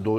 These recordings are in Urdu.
2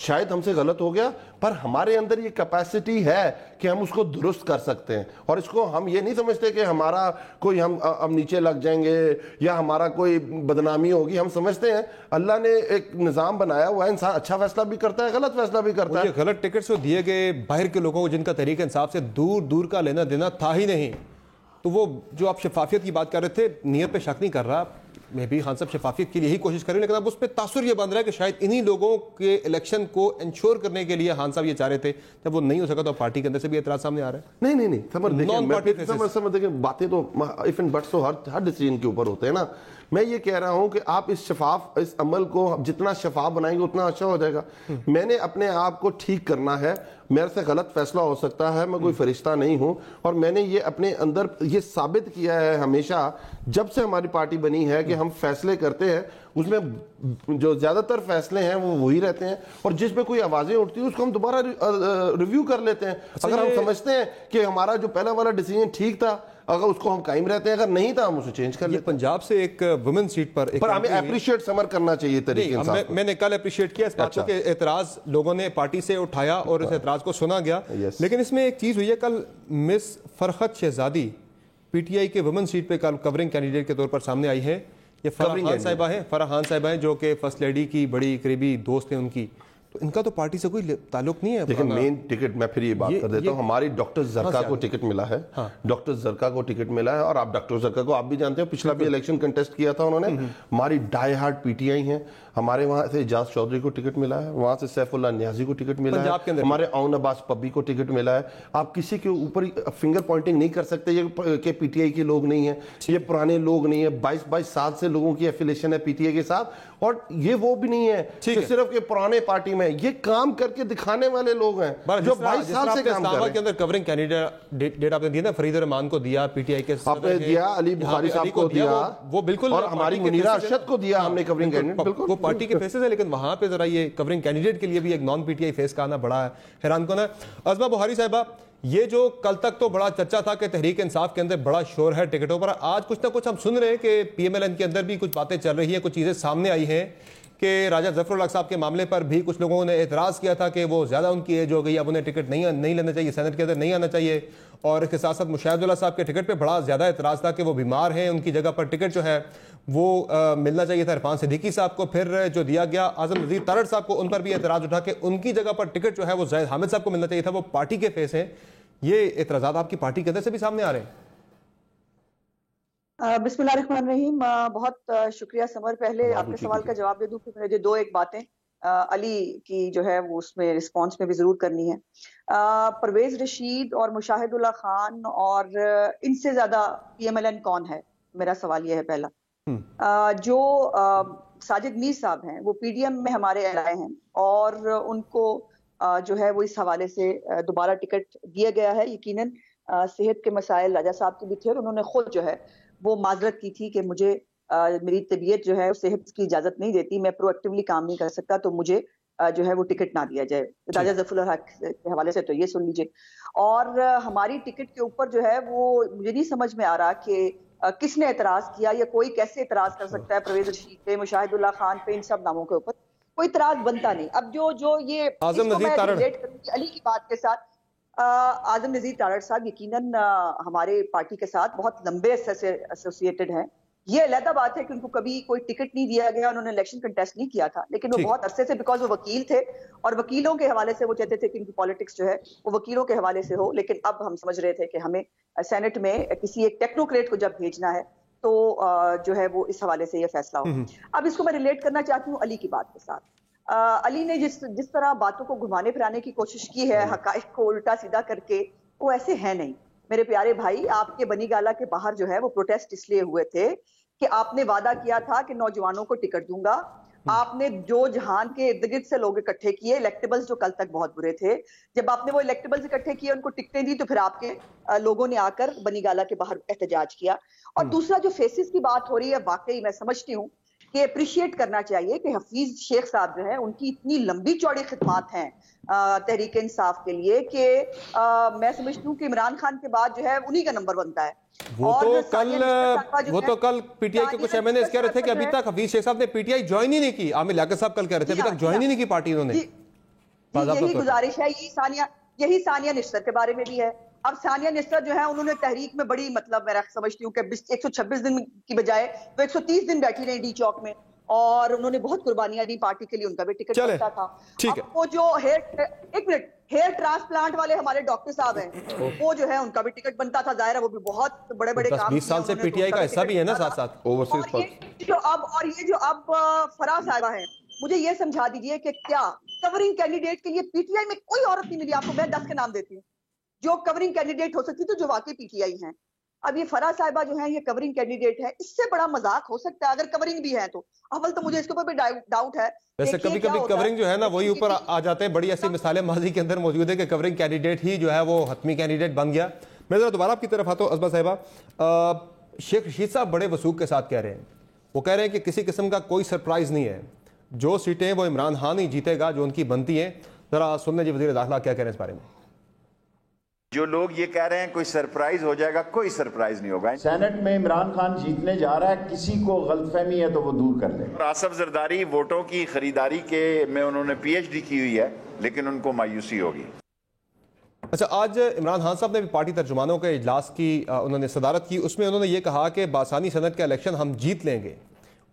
شاید ہم سے غلط ہو گیا پر ہمارے اندر یہ کیپیسٹی ہے کہ ہم اس کو درست کر سکتے ہیں, اور اس کو ہم یہ نہیں سمجھتے کہ ہمارا کوئی ہم اب نیچے لگ جائیں گے یا ہمارا کوئی بدنامی ہوگی. ہم سمجھتے ہیں اللہ نے ایک نظام بنایا ہوا ہے, انسان اچھا فیصلہ بھی کرتا ہے غلط فیصلہ بھی کرتا ہے. غلط ٹکٹ سے دیے گئے باہر کے لوگوں کو جن کا تحریک انصاف سے دور دور کا لینا دینا تھا ہی نہیں, تو وہ جو آپ شفافیت کی بات کر رہے تھے, نیت پہ شک نہیں کر رہا میں بھی, خان صاحب شفافیت کی یہی کوشش کریں, لیکن اب اس پہ تاثر یہ بن رہا ہے کہ شاید انہی لوگوں کے الیکشن کو انشور کرنے کے لیے خان صاحب یہ چاہ رہے تھے, جب وہ نہیں ہو سکا تو پارٹی کے اندر سے بھی اعتراض سامنے آ رہا ہے. نہیں سمجھ دیکھیں باتیں تو ایف اینڈ بٹس تو ہر ڈیسیجن کے اوپر ہوتے ہیں نا. میں یہ کہہ رہا ہوں کہ آپ اس عمل کو جتنا شفاف بنائیں گے اتنا اچھا ہو جائے گا. میں نے اپنے آپ کو ٹھیک کرنا ہے, میرے سے غلط فیصلہ ہو سکتا ہے, میں کوئی فرشتہ نہیں ہوں, اور میں نے یہ اپنے اندر یہ ثابت کیا ہے ہمیشہ جب سے ہماری پارٹی بنی ہے کہ ہم فیصلے کرتے ہیں اس میں جو زیادہ تر فیصلے ہیں وہ وہی رہتے ہیں, اور جس پہ کوئی آوازیں اٹھتی ہیں اس کو ہم دوبارہ ریویو کر لیتے ہیں. اگر ہم سمجھتے ہیں کہ ہمارا جو پہلا والا ڈیسیجن ٹھیک تھا اگر اس کو ہم قائم رہتے ہیں, اگر نہیں تھا ہم اسے چینج کر لیتے ہیں. پنجاب سے ایک وومن سیٹ پر ہمیں اپریشیٹ سمر کرنا چاہیے طریقے انصاف. میں نے کل اپریشیٹ کیا اس بات کو کہ اعتراض لوگوں نے پارٹی سے اٹھایا اور اس اعتراض کو سنا گیا, لیکن اس میں ایک چیز ہوئی ہے, کل مس فرخت شہزادی پی ٹی آئی کے وومن سیٹ پہ کل کورنگ کینڈیڈیٹ کے طور پر سامنے آئی ہیں. یہ فرح خان صاحبہ ہیں جو کہ فرسٹ لیڈی کی بڑی قریبی دوست ہیں ان کی, تو ان کا تو پارٹی سے کوئی تعلق نہیں ہے. لیکن مین ٹکٹ میں پھر یہ بات کر دیتا ہوں, ہماری ڈاکٹر زرکا کو ٹکٹ ملا ہے, ڈاکٹر زرکا کو ٹکٹ ملا ہے, اور آپ ڈاکٹر زرکا کو آپ بھی جانتے ہیں, پچھلا بھی الیکشن کنٹیسٹ کیا تھا انہوں نے. ہماری ڈائی ہارڈ پی ٹی آئی ہیں, ہمارے وہاں سے اجاز چودھری کو ٹکٹ ملا ہے, وہاں سے سیف اللہ نیازی کو ٹکٹ ملا ہے, ہمارے اون عباس پبی کو ٹکٹ ملا ہے. آپ کسی کے اوپر فنگر پوائنٹنگ نہیں کر سکتے یہ کہ پی ٹی آئی کے لوگ نہیں ہیں, یہ پرانے لوگ نہیں ہیں, 22 سال سے لوگوں کی ایفیلیشن ہے پی ٹی آئی کے ساتھ, اور یہ وہ بھی نہیں ہے کہ صرف کہ پرانے پارٹی میں یہ کام کر کے دکھانے والے لوگ ہیں جو 22 سال سے کام کر رہے ہیں. کے اندر کورنگ کینڈیڈیٹ آپ نے دیا نا, فرید الرحمان کو دیا, پی ٹی آئی کے آپ نے دیا, علی بخاری صاحب کو دیا, وہ بالکل, اور ہماری منیرہ ارشد کو دیا ہم نے کورنگ کینڈیڈیٹ. بالکل وہ پارٹی کے فیسز ہیں, لیکن وہاں پہ ذرا یہ کورنگ کینڈیڈیٹ کے لیے بھی ایک non P T I face کا آنا بڑا حیران کن ہے. ازما بخاری صاحبہ, یہ جو کل تک تو بڑا چرچا تھا کہ تحریک انصاف کے اندر بڑا شور ہے ٹکٹوں پر, آج کچھ نہ کچھ ہم سن رہے ہیں کہ پی ایم ایل این کے اندر بھی کچھ باتیں چل رہی ہیں, کچھ چیزیں سامنے آئی ہیں کہ راجہ ظفر الحق صاحب کے معاملے پر بھی کچھ لوگوں نے اعتراض کیا تھا کہ وہ زیادہ ان کی ایج ہو گئی, اب انہیں ٹکٹ نہیں لینا چاہیے, سینٹ کے اندر نہیں آنا چاہیے, اور اس کے ساتھ ساتھ مشاہد اللہ صاحب کے ٹکٹ پہ بڑا زیادہ اعتراض تھا کہ وہ بیمار ہیں, ان کی جگہ پر ٹکٹ جو ہے وہ ملنا چاہیے تھا عرفان صدیقی صاحب کو. پھر جو دیا گیا اعظم نذیر تارڑ صاحب کو, ان پر بھی اعتراض اٹھا کہ ان کی جگہ پر ٹکٹ جو ہے وہ زاہد حامد صاحب کو ملنا چاہیے تھا, وہ پارٹی کے فیس ہیں. یہ اعتراضات آپ کی پارٹی کے اندر سے بھی سامنے آ رہے ہیں؟ بسم اللہ الرحمن الرحیم. بہت شکریہ سمر. پہلے آپ کے سوال کا جواب دے دوں کہ مجھے دو ایک باتیں علی کی جو ہے وہ اس میں رسپانس میں بھی ضرور کرنی ہے. پرویز رشید اور مشاہد اللہ خان اور ان سے زیادہ پی ایم ایل این کون ہے, میرا سوال یہ ہے پہلا. جو ساجد میر صاحب ہیں وہ پی ڈی ایم میں ہمارے اہلائے ہیں, اور ان کو جو ہے وہ اس حوالے سے دوبارہ ٹکٹ دیا گیا ہے. یقیناً صحت کے مسائل راجہ صاحب کے بھی تھے, اور انہوں نے خود جو ہے وہ معذرت کی تھی کہ مجھے میری طبیعت جو ہے صحت کی اجازت نہیں دیتی, میں پرو ایکٹیولی کام نہیں کر سکتا, تو مجھے جو ہے وہ ٹکٹ نہ دیا جائے. راجہ ظفر الحق کے حوالے سے تو یہ سن لیجئے. اور ہماری ٹکٹ کے اوپر جو ہے وہ مجھے نہیں سمجھ میں آ رہا کہ کس نے اعتراض کیا, یا کوئی کیسے اعتراض کر سکتا ہے پرویز رشید پہ, مشاہد اللہ خان پہ, ان سب ناموں کے اوپر کوئی اعتراض بنتا نہیں. اب جو یہ علی کی بات کے ساتھ, اعظم نذیر تارڑ صاحب یقیناً ہمارے پارٹی کے ساتھ بہت لمبے عرصے سے ایسوسیٹڈ ہیں. یہ علیحدہ بات ہے کہ ان کو کبھی کوئی ٹکٹ نہیں دیا گیا, انہوں نے الیکشن کنٹیسٹ نہیں کیا تھا, لیکن وہ بہت عرصے سے, بیکاز وہ وکیل تھے اور وکیلوں کے حوالے سے وہ چاہتے تھے کہ ان کی پالیٹکس جو ہے وہ وکیلوں کے حوالے سے ہو. لیکن اب ہم سمجھ رہے تھے کہ ہمیں سینٹ میں کسی ایک ٹیکنوکریٹ کو جب بھیجنا ہے تو جو ہے وہ اس حوالے سے یہ فیصلہ ہو. اب اس کو میں ریلیٹ کرنا چاہتی ہوں علی کی بات کے ساتھ. علی نے جس طرح باتوں کو گھمانے پھرانے کی کوشش کی ہے, حقائق کو الٹا سیدھا کر کے, وہ ایسے ہیں نہیں. میرے پیارے بھائی, آپ کے بنی گالا کے باہر جو ہے وہ پروٹیسٹ اس لیے ہوئے تھے کہ آپ نے وعدہ کیا تھا کہ نوجوانوں کو ٹکٹ دوں گا. آپ نے جو جہان کے ارد گرد سے لوگ اکٹھے کیے, الیکٹیبلز جو کل تک بہت برے تھے, جب آپ نے وہ الیکٹیبلز اکٹھے کیے, ان کو ٹکٹیں دی, تو پھر آپ کے لوگوں نے آ کر بنی گالا کے باہر احتجاج کیا. اور دوسرا جو فیسز کی بات ہو رہی ہے, واقعی میں سمجھتی ہوں کہ اپریشیٹ کرنا چاہیے کہ حفیظ شیخ صاحب جو ہیں ان کی اتنی لمبی چوڑی خدمات ہیں تحریک انصاف کے لیے کہ میں سمجھتی ہوں کہ عمران خان کے بعد جو ہے انہی کا نمبر بنتا ہے. وہ تو کل پی ٹی آئی کے کچھ ایم این اے کہہ رہے تھے کہ ابھی تک حفیظ شیخ صاحب نے پی ٹی آئی جوائن ہی نہیں کی. عامر لیاقت صاحب کل کہہ رہے تھے ابھی تک جوائن ہی نہیں کی پارٹی انہوں نے. یہی گزارش ہے. یہی ثانیہ نشتر کے بارے میں بھی ہے. اب ثانیہ نشتر جو ہے انہوں نے تحریک میں بڑی مطلب میں سمجھتی ہوں کہ 126 دن کی بجائے وہ 130 دن بیٹھی رہی ڈی چوک میں, اور انہوں نے بہت قربانیاں دی پارٹی کے لیے, ان کا بھی ٹکٹ بنتا تھا. اب وہ جو ہیئر ٹرانسپلانٹ والے ہمارے ڈاکٹر صاحب ہیں, وہ جو ہے ان کا بھی ٹکٹ بنتا تھا. ظاہر ہے وہ بھی بہت بڑے بڑے کام 20 سال سے پی ٹی آئی کا حصہ بھی ہے نا ساتھ ساتھ. اور یہ جو اب فرح صاحبہ ہیں, مجھے یہ سمجھا دیجئے کہ کیا کورنگ کینڈیڈیٹ کے لیے پی ٹی آئی میں کوئی عورت نہیں ملی؟ آپ کو میں 10 کے نام دیتی ہوں جو کورنگ کینڈیڈیٹ ہو سکتی, تو جو واقعی پی ٹی آئی ہیں. اب یہ فرح صاحبہ جو ہیں یہ کورنگ کینڈیڈیٹ ہے, اس سے بڑا مذاق ہو سکتا ہے اگر کورنگ بھی ہے تو. اول تو مجھے اس کے اوپر بھی ڈاؤٹ ہے. ویسے کبھی کبھی کورنگ جو ہے نا وہی اوپر آ جاتے ہیں. بڑی ایسی مثالیں ماضی کے اندر موجود ہے کہ کورنگ کینڈیڈیٹ ہی جو ہے وہ حتمی کینڈیڈیٹ بن گیا. میں ذرا دوبارہ آپ کی طرف آتا ہوں عظمہ صاحبہ. شیخ رشید صاحب بڑے وثوق کے ساتھ کہہ رہے ہیں, وہ کہہ رہے ہیں کہ کسی قسم کا کوئی سرپرائز نہیں ہے, جو سیٹیں وہ عمران خان ہی جیتے گا جو ان کی بنتی ہیں. ذرا سننے جی وزیر داخلہ کیا کہہ رہے ہیں اس بارے میں. جو لوگ یہ کہہ رہے ہیں کوئی سرپرائز ہو جائے گا, کوئی سرپرائز نہیں ہوگا. سینٹ میں عمران خان جیتنے جا رہا ہے, کسی کو غلط فہمی ہے تو وہ دور کر لے. آصف زرداری ووٹوں کی خریداری کے میں انہوں نے پی ایچ ڈی کی ہوئی ہے, لیکن ان کو مایوسی ہوگی. اچھا, آج عمران خان صاحب نے بھی پارٹی ترجمانوں کے اجلاس کی انہوں نے صدارت کی. اس میں انہوں نے یہ کہا کہ بآسانی سینٹ کا الیکشن ہم جیت لیں گے.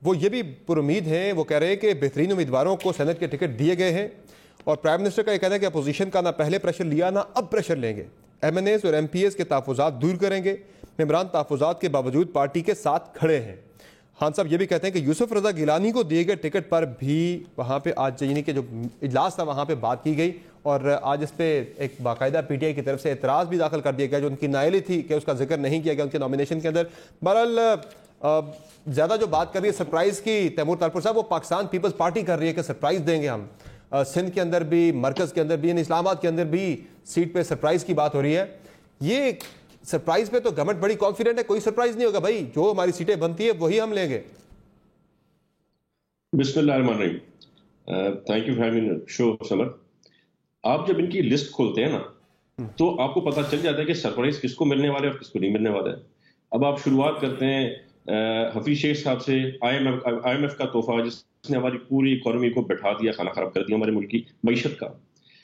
وہ یہ بھی پر امید ہیں, وہ کہہ رہے ہیں کہ بہترین امیدواروں کو سینٹ کے ٹکٹ دیے گئے ہیں, اور پرائم منسٹر کا یہ کہنا ہے کہ اپوزیشن کا نہ پہلے پریشر لیا نہ اب پریشر لیں گے. ایم این ایز اور ایم پی ایز کے تحفظات دور کریں گے. ممبران تحفظات کے باوجود پارٹی کے ساتھ کھڑے ہیں. خان صاحب یہ بھی کہتے ہیں کہ یوسف رضا گیلانی کو دیے گئے ٹکٹ پر بھی وہاں پہ آج یعنی کہ جو اجلاس تھا وہاں پہ بات کی گئی, اور آج اس پہ ایک باقاعدہ پی ٹی آئی کی طرف سے اعتراض بھی داخل کر دیا گیا جو ان کی نااہلی تھی کہ اس کا ذکر نہیں کیا گیا ان کے نامینیشن کے اندر. بہرحال زیادہ جو بات کر رہی ہے سرپرائز کی تیمور تالپور صاحب, وہ پاکستان پیپلز پارٹی کر رہی ہے کہ سرپرائز دیں گے ہم. سندھ کے اندر بھی, مرکز کے اندر بھی, اسلام آباد کے اندر بھی سیٹ پہ سرپرائز کی بات ہو رہی ہے. یہ سرپرائز پہ تو گورنمنٹ بڑی کانفیڈنٹ ہے, کوئی سرپرائز نہیں ہوگا بھائی, جو ہماری سیٹیں بنتی ہے وہی ہم لیں گے. بسم اللہ الرحمن الرحیم. Thank you for having me so summer. آپ جب ان کی لسٹ کھولتے ہیں نا تو آپ کو پتہ چل جاتا ہے کہ سرپرائز کس کو ملنے والے اور کس کو نہیں ملنے والا ہے. اب آپ شروعات کرتے ہیں حفیظ شیخ صاحب سے, آئی ایم ایف کا تحفہ جس نے ہماری پوری اکانومی کو بٹھا دیا, کھانا خراب کر دیا ہمارے ملک کی معیشت کا.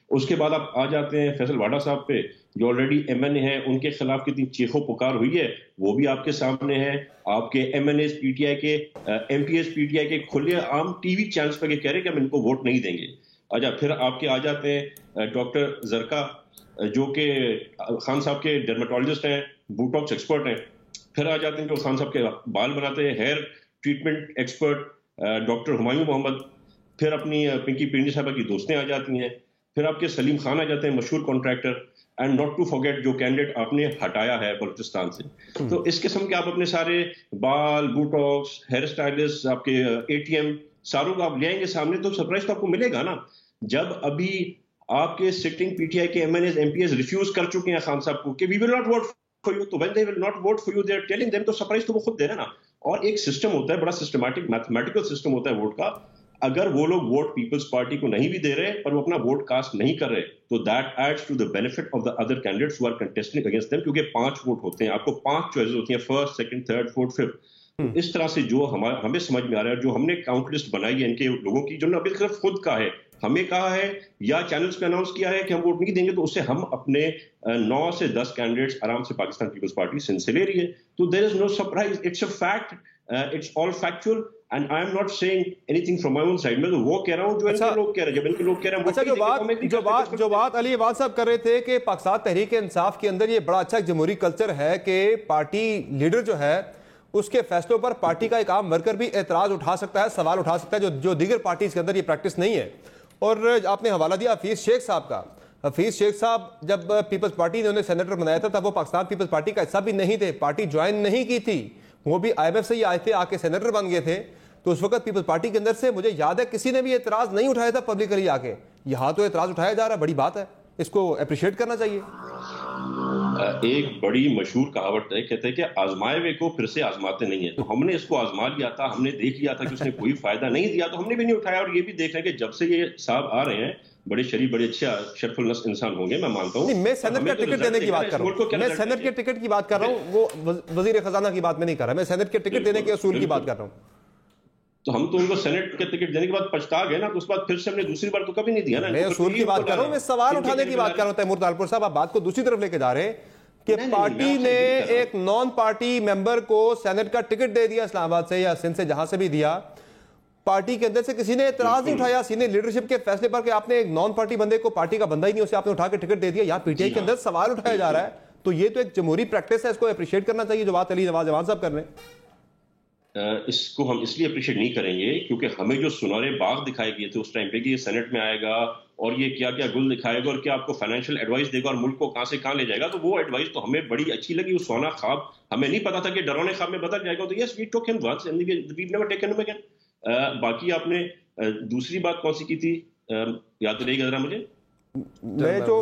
اس کے بعد آپ آ جاتے ہیں فیصل واڈا صاحب پہ جو آلریڈی ایم این اے ہیں, ان کے خلاف کتنی چیخو پکار ہوئی ہے وہ بھی آپ کے سامنے ہے. آپ کے M N As P T I کے, M P As P T I کے کھلے عام ٹی وی چینلز پہ کہہ رہے ہیں کہ ہم ان کو ووٹ نہیں دیں گے. اچھا, پھر آپ کے آ جاتے ہیں ڈاکٹر زرکا جو کہ خان صاحب کے ڈرمیٹولوجسٹ ہیں, بوٹاکس ایکسپرٹ ہیں. پھر آ جاتے ہیں جو خان صاحب کے بال بناتے ہیں, hair treatment expert doctor Humayun Muhammad. پھر اپنی پنکی پنڈی صاحبہ کی دوستیں آ جاتی ہیں. پھر آپ کے سلیم خان آ جاتے ہیں, مشہور contractor, and not to forget جو کینڈیڈیٹ آپ نے ہٹایا ہے بلوچستان سے. تو اس قسم کے آپ اپنے سارے بال, بوٹاکس, ہیئر اسٹائلسٹ, آپ کے اے ٹی ایم ساروں کو آپ لے آئیں گے سامنے, تو سرپرائز تو آپ کو ملے گا نا. جب ابھی آپ کے سٹنگ پی ٹی آئی کے M N As M P As refuse کر چکے ہیں خان صاحب کو کہ we will not vote for you, تو when they will not vote for you they are telling them, تو سرپرائز تو وہ خود دے رہے نا. اور ایک سسٹم ہوتا ہے, بڑا سسٹمیٹک میتھمیٹیکل سسٹم ہوتا ہے ووٹ کا. اگر وہ لوگ ووٹ پیپلز پارٹی کو نہیں بھی دے رہے پر وہ اپنا ووٹ کاسٹ نہیں کر رہے, تو that adds to the benefit of the other candidates who are contesting against them, کیونکہ 5 ووٹ ہوتے ہیں, آپ کو 5 چوائسز ہوتی ہیں, first, second, third, fourth, fifth. اس طرح سے جو ہمیں سمجھ میں آ رہا ہے, جو ہم نے کاؤنٹ لسٹ بنائی ہے ان کے لوگوں کی, جنہوں نے ابھی صرف خود کہا ہے, ہمیں کہا ہے یا چینلز پہ اناؤنس کیا ہے کہ ہم ووٹ نہیں دیں گے, تو اس سے ہم اپنے 9 سے 10 کینڈیڈیٹس آرام سے پاکستان پیپلز پارٹی سندھ سے لے رہی ہے. تو there is no surprise, it's a fact, it's all factual, and I am not seeing anything from my own side. میں تو وہ کہہ رہا ہوں جو ان کے لوگ کہہ رہے ہیں. جب ان کے لوگ کہہ رہے ہیں, اچھا جو بات علی عواد صاحب کر رہے تھے کہ پاکستان تحریک انصاف کے اندر یہ بڑا اچھا جمہوری کلچر ہے کہ پارٹی لیڈر جو ہے اس کے فیصلوں پر پارٹی کا ایک عام ورکر بھی اعتراض اٹھا سکتا ہے, سوال اٹھا سکتا ہے, جو دیگر پارٹیز کے اندر یہ پریکٹس نہیں ہے. اور آپ نے حوالہ دیا حفیظ شیخ صاحب کا. حفیظ شیخ صاحب جب پیپلز پارٹی نے انہیں سینیٹر بنایا تھا تب وہ پاکستان پیپلز پارٹی کا حصہ بھی نہیں تھے, پارٹی جوائن نہیں کی تھی, وہ بھی آئی ایم ایف سے ہی آئے تھے, آ کے سینیٹر بن گئے تھے. تو اس وقت پیپلز پارٹی کے اندر سے مجھے یاد ہے کسی نے بھی اعتراض نہیں اٹھایا تھا پبلکلی آ کے. یہاں تو اعتراض اٹھایا جا رہا ہے, بڑی بات ہے, اس کو اپریشیٹ کرنا چاہیے. ایک بڑی مشہور کہاوت ہے, کہتے ہیں کہ آزمائے ہوئے کو پھر سے آزماتے نہیں ہیں. تو ہم نے اس کو آزما لیا تھا, ہم نے دیکھ لیا تھا کہ اس نے کوئی فائدہ نہیں دیا, تو ہم نے بھی نہیں اٹھایا. اور یہ بھی دیکھ رہے ہیں کہ جب سے یہ صاحب آ رہے ہیں بڑے شریف, بڑے اچھے شرف النس انسان ہوں گے, میں مانتا ہوں. میں سینٹ کا ٹکٹ دینے کی بات کر رہا ہوں, میں سینٹ کے ٹکٹ کی بات کر رہا ہوں, وہ وزیر خزانہ کی بات میں نہیں کر رہا, میں سینٹ کے ٹکٹ دینے کے اصول کی بات کر رہا ہوں. تو ہم تو ان کو سینٹ کے ٹکٹ دینے کے بعد پچھتا گئے نا, تو اس بعد پھر سے ہم نے دوسری بار تو کبھی نہیں دیا نا. میں اصول کی بات کر رہا ہوں, میں سوال اٹھانے کی بات کر رہا ہوں. تیمور طالپور صاحب, آپ بات کو دوسری طرف لے کے جا رہے ہیں کہ پارٹی نے ایک نان پارٹی ممبر کو سینٹ کا ٹکٹ دے دیا اسلام آباد سے یا سندھ سے جہاں سے بھی دیا, پارٹی کے اندر سے کسی نے اعتراض نہیں اٹھایا سینئر لیڈرشپ کے فیصلے پر کہ آپ نے ایک نان پارٹی بندے کو, پارٹی کا بندہ ہی نہیں, اسے آپ نے اٹھا کے ٹکٹ دے دیا. یہاں پی ٹی آئی کے اندر سوال اٹھایا جا رہا ہے, تو یہ تو ایک جمہوری پریکٹس ہے, اس کو اپریشیٹ کرنا چاہیے جو بات علی نواز جوان صاحب کر رہے ہیں. اس کو ہم اس لیے اپریشیٹ نہیں کریں گے کیونکہ ہمیں جو سنہرے باغ دکھائے گئے تھے اس ٹائم پہ کہ یہ سینٹ میں آئے گا اور یہ کیا کیا گل دکھائے گا اور کیا آپ کو فائنینشیل ایڈوائس دے گا اور ملک کو کہاں سے کہاں لے جائے گا, تو وہ ایڈوائس تو ہمیں بڑی اچھی لگی. وہ سونا خواب ہمیں نہیں پتا تھا کہ ڈرونے خواب میں بدل جائے گا, تو یس we took him once and we never taken him again. باقی آپ نے دوسری بات کون سی کی تھی یاد رہے گا ذرا مجھے؟ میں جو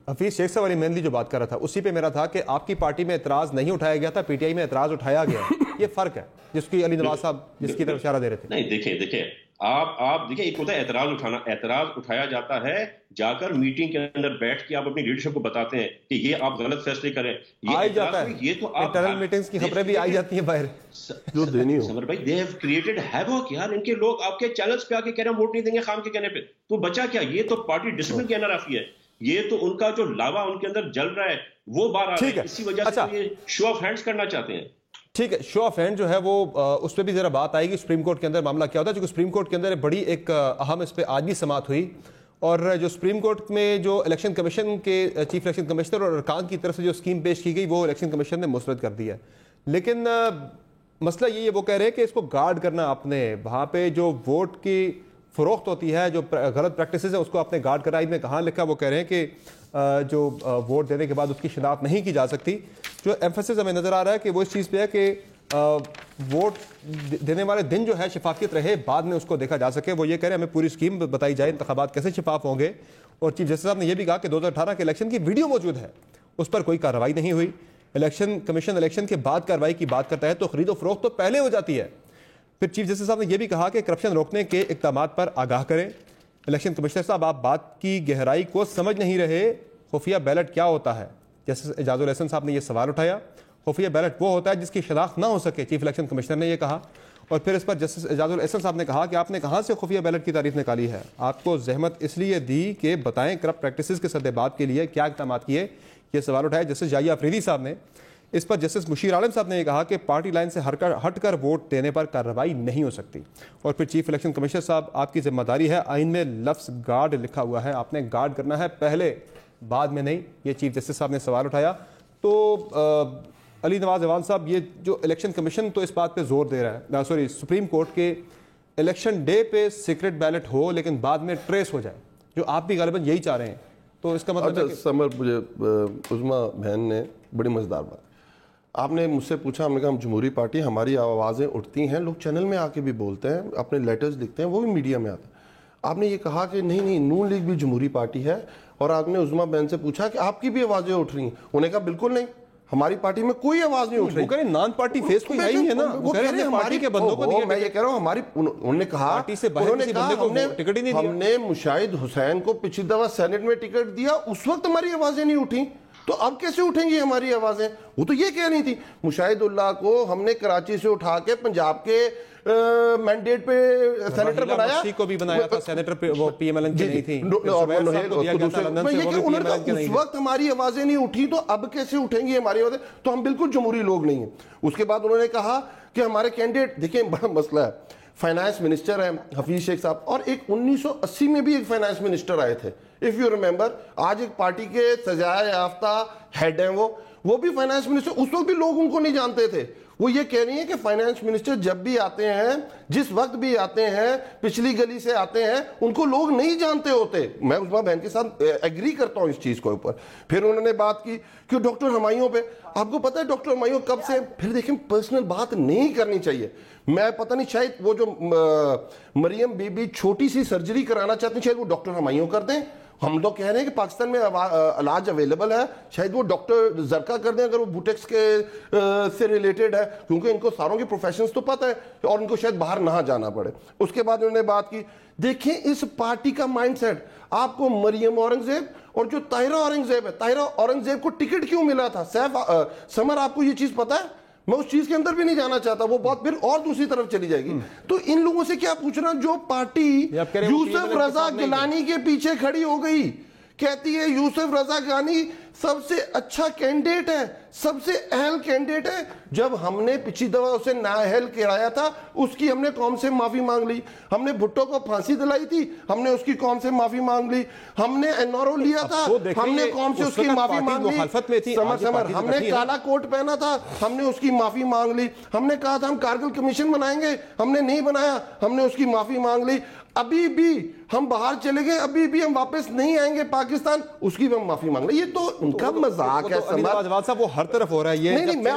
حفیظ شیخ صاحب والی مینلی جو بات کر رہا تھا اسی پہ میرا تھا کہ آپ کی پارٹی میں اعتراض نہیں اٹھایا گیا تھا, پی ٹی آئی میں اعتراض اٹھایا گیا. یہ فرق ہے جس کی علی نواز صاحب جس کی طرف اشارہ دے رہے تھے. نہیں دیکھیں آپ دیکھیں, ایک ہوتا ہے اعتراض اٹھانا, اعتراض اٹھایا جاتا ہے جا کر میٹنگ کے اندر بیٹھ کے آپ اپنی لیڈرشپ کو بتاتے ہیں کہ یہ آپ غلط فیصلے کریں, آئی جاتا ہے. یہ تو انٹرنل میٹنگز کی خبریں بھی آئی جاتی ہیں باہر جو دینی ہو. سمر بھائی, they have created havoc یار. ان کے لوگ آپ کے چینلز پہ آ کے کہہ رہے ہیں ووٹ نہیں دیں گے خام کے کہنے پہ, تو بچا کیا؟ یہ تو پارٹی ڈسپلن کی انارافی ہے. یہ تو ان کا جو لاوا ان کے اندر جل رہا ہے وہ باہر آ رہا ہے, اسی وجہ سے یہ شو آف ہینڈز کرنا چاہتے ہیں. ٹھیک ہے, شو آف ہینڈ جو ہے وہ اس پہ بھی ذرا بات آئے گی. سپریم کورٹ کے اندر معاملہ کیا ہوتا ہے, چونکہ سپریم کورٹ کے اندر بڑی ایک اہم اس پہ آج بھی سماعت ہوئی, اور جو سپریم کورٹ میں جو الیکشن کمیشن کے چیف الیکشن کمشنر اور ارکان کی طرف سے جو اسکیم پیش کی گئی وہ الیکشن کمیشن نے مسترد کر دی ہے. لیکن مسئلہ یہ ہے, وہ کہہ رہے ہیں کہ اس کو گارڈ کرنا آپ نے, وہاں پہ جو ووٹ کی فروخت ہوتی ہے, جو غلط پریکٹسز ہے اس کو آپ نے گارڈ کرا. میں کہاں لکھا, وہ کہہ رہے ہیں کہ جو ووٹ دینے کے بعد اس کی شناخت نہیں کی جا سکتی. جو ایمفیسس ہمیں نظر آ رہا ہے کہ وہ اس چیز پہ ہے کہ ووٹ دینے والے دن جو ہے شفافیت رہے, بعد میں اس کو دیکھا جا سکے. وہ یہ کہہ رہے ہیں ہمیں پوری اسکیم بتائی جائے انتخابات کیسے شفاف ہوں گے. اور چیف جسٹس صاحب نے یہ بھی کہا کہ 2018 کے الیکشن کی ویڈیو موجود ہے, اس پر کوئی کارروائی نہیں ہوئی. الیکشن کمیشن الیکشن کے بعد کارروائی کی بات کرتا ہے تو خرید و فروخت تو پہلے ہو جاتی ہے. پھر چیف جسٹس صاحب نے یہ بھی کہا کہ کرپشن روکنے کے اقدامات پر آگاہ کریں. الیکشن کمشنر صاحب, آپ بات کی گہرائی کو سمجھ نہیں رہے, خفیہ بیلٹ کیا ہوتا ہے؟ جسٹس اعجاز الاحسن صاحب نے یہ سوال اٹھایا. خفیہ بیلٹ وہ ہوتا ہے جس کی شناخت نہ ہو سکے, چیف الیکشن کمشنر نے یہ کہا. اور پھر اس پر جسٹس اعجاز الاحسن صاحب نے کہا کہ آپ نے کہاں سے خفیہ بیلٹ کی تعریف نکالی ہے, آپ کو زحمت اس لیے دی کہ بتائیں کرپٹ پریکٹسز کے سدبات کے لیے کیا اقدامات کیے. یہ سوال اٹھایا جسٹس جائیہ افریدی صاحب نے. اس پر جسٹس مشیر عالم صاحب نے یہ کہا کہ پارٹی لائن سے ہٹ کر ووٹ دینے پر کارروائی نہیں ہو سکتی. اور پھر چیف الیکشن کمشنر صاحب, آپ کی ذمہ داری ہے, آئین میں لفظ گارڈ لکھا ہوا ہے, آپ نے گارڈ کرنا ہے پہلے بعد میں نہیں. یہ چیف جسٹس صاحب نے سوال اٹھایا. تو علی نواز جوان صاحب, یہ جو الیکشن کمیشن تو اس بات پہ زور دے رہا ہے, سپریم کورٹ کے الیکشن ڈے پہ سیکرٹ بیلٹ ہو لیکن بعد میں ٹریس ہو جائے, جو آپ بھی غالباً یہی چاہ رہے ہیں. تو اس کا مطلب سمر, مجھے عظما بہن نے بڑی مزیدار بات, آپ نے مجھ سے پوچھا, ہم نے کہا ہم جمہوری پارٹی, ہماری آوازیں اٹھتی ہیں, لوگ چینل میں آ کے بھی بولتے ہیں, اپنے لیٹرز لکھتے ہیں, وہ بھی میڈیا میں آتا ہے. آپ نے یہ کہا کہ نہیں نون لیگ بھی جمہوری پارٹی ہے, اور آپ نے عظما بہن سے پوچھا کہ آپ کی بھی آوازیں اٹھ رہی ہیں, انہوں نے کہا بالکل نہیں, ہماری پارٹی میں کوئی آواز نہیں اٹھ رہی. وہ کہہ رہے ہیں نان پارٹی فیس کوئی ہے ہی ہے نا, وہ کہہ رہے ہیں پارٹی کے بندوں کو. میں یہ کہہ رہا ہوں ہماری, انہوں نے کہا ہم نے مشاہد حسین کو پچھلی دفعہ سینٹ میں ٹکٹ دیا, اس وقت ہماری آوازیں نہیں اٹھی, تو اب کیسے اٹھیں گی ہماری آوازیں؟ وہ تو یہ کہہ رہی تھی. مشاہد اللہ کو ہم نے کراچی سے اٹھا کے پنجاب کے مینڈیٹ پہ سینیٹر بنایا, کو بھی بنایا تھا سینیٹر پہ, وہ پی ایم ایل این کی نہیں تھی. اس وقت ہماری آوازیں نہیں اٹھی, تو اب کیسے اٹھیں گی ہماری آوازیں؟ تو ہم بالکل جمہوری لوگ نہیں ہیں. اس کے بعد انہوں نے کہا کہ ہمارے کینڈیڈیٹ, دیکھیں بڑا مسئلہ ہے, فائنانس منسٹر ہے حفیظ شیخ صاحب, اور ایک 1980 میں بھی ایک فائنانس منسٹر آئے تھے, اف یو ریمبر. آج ایک پارٹی کے سزائے یافتہ ہیڈ ہیں, وہ بھی فائنانس منسٹر, اس وقت بھی لوگ ان کو نہیں جانتے تھے. وہ یہ کہہ رہی ہیں کہ فائنانس منسٹر جب بھی آتے ہیں, جس وقت بھی آتے ہیں, پچھلی گلی سے آتے ہیں, ان کو لوگ نہیں جانتے ہوتے. میں عظما بہن کے ساتھ ایگری کرتا ہوں اس چیز کو اوپر. پھر انہوں نے بات کی کہ ڈاکٹر ہمایوں پہ, آپ کو پتہ ہے ڈاکٹر ہمایوں کب سے, پھر دیکھیں پرسنل بات نہیں کرنی چاہیے. میں پتہ نہیں, شاید وہ جو مریم بی بی چھوٹی سی سرجری کرانا چاہتے ہیں, شاید وہ ڈاکٹر ہمایوں کر دیں. ہم لوگ کہہ رہے ہیں کہ پاکستان میں علاج اویلیبل ہے, شاید وہ ڈاکٹر زرکا کر دیں اگر وہ بوٹیکس کے سے ریلیٹڈ ہے, کیونکہ ان کو ساروں کی پروفیشنز تو پتہ ہے, اور ان کو شاید باہر نہ جانا پڑے. اس کے بعد انہوں نے بات کی, دیکھیں اس پارٹی کا مائنڈ سیٹ, آپ کو مریم اورنگزیب اور جو طاہرہ اورنگزیب ہے, طاہرہ اورنگزیب کو ٹکٹ کیوں ملا تھا؟ سیف سمر, آپ کو یہ چیز پتہ ہے؟ میں اس چیز کے اندر بھی نہیں جانا چاہتا, وہ بات پھر اور دوسری طرف چلی جائے گی. تو ان لوگوں سے کیا پوچھنا جو پارٹی یوسف رضا گیلانی کے پیچھے کھڑی ہو گئی, کہتی ہے یوسف رضا گیلانی سب سے اچھا کینڈیڈیٹ ہے, سب سے اہل کینڈیڈیٹ ہے. جب ہم نے پچھلی دفعہ اسے نااہل کرایا تھا, اس کی ہم نے قوم سے معافی مانگ لی. ہم نے بھٹو کو پھانسی دلائی تھی, ہم نے اس کی قوم سے معافی مانگ لی. ہم نے NRO لیا تھا, ہم نے قوم سے اس کی معافی مانگ لی. ہم نے کالا کوٹ پہنا تھا, ہم نے اس کی معافی مانگ لی. ہم نے کہا تھا ہم کارگل کمیشن بنائیں گے, ہم نے نہیں بنایا, ہم نے اس کی معافی مانگ لی. ابھی بھی ہم باہر چلے گئے, ابھی بھی ہم واپس نہیں آئیں گے پاکستان, اس کی بھی ہم معافی مانگ لیں. یہ تو ان کا مذاق ہے جواد صاحب, وہ ہر طرف ہو رہا ہے یہ. نہیں میں